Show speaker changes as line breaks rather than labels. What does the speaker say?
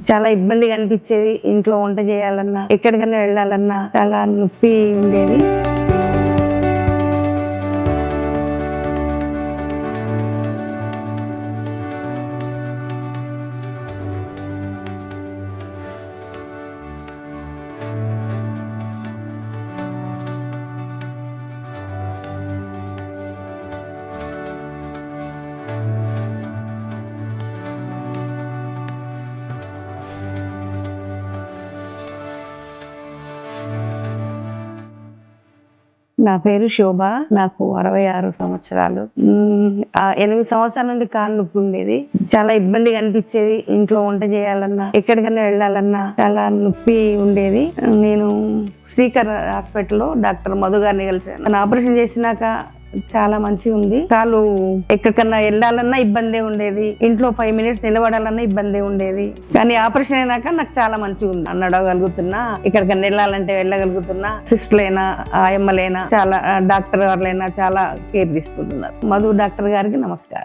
చాలా ఇబ్బందిగా అనిపించేది. ఇంట్లో వంట చేయాలన్నా, ఎక్కడికైనా వెళ్ళాలన్నా చాలా నొప్పి ఉండేది. నా పేరు శోభ. నాకు 66 సంవత్సరాలు. 8 సంవత్సరాల నుండి కాలు నొప్పి ఉండేది. చాలా ఇబ్బందిగా అనిపించేది. ఇంట్లో వంట చేయాలన్నా, ఎక్కడికైనా వెళ్ళాలన్నా చాలా నొప్పి ఉండేది. నేను శ్రీకర హాస్పిటల్లో డాక్టర్ మధు గారిని కలిసాను. తను ఆపరేషన్ చేసినాక చాలా మంచిగా ఉంది. కాలు ఎక్కడికన్నా వెళ్ళాలన్నా ఇబ్బంది ఉండేది. ఇంట్లో 5 మినిట్స్ నిలబడాలన్నా ఇబ్బంది ఉండేది. కానీ ఆపరేషన్ అయినాక నాకు చాలా మంచిగా ఉంది. నడవగలుగుతున్నా, ఎక్కడికన్నా వెళ్ళాలంటే వెళ్ళగలుగుతున్నా. సిస్టర్లైనా, ఆయమ్మలైనా, చాలా డాక్టర్ గారులైనా చాలా కేర్ తీసుకుంటున్నారు. మధు డాక్టర్ గారికి నమస్కారం.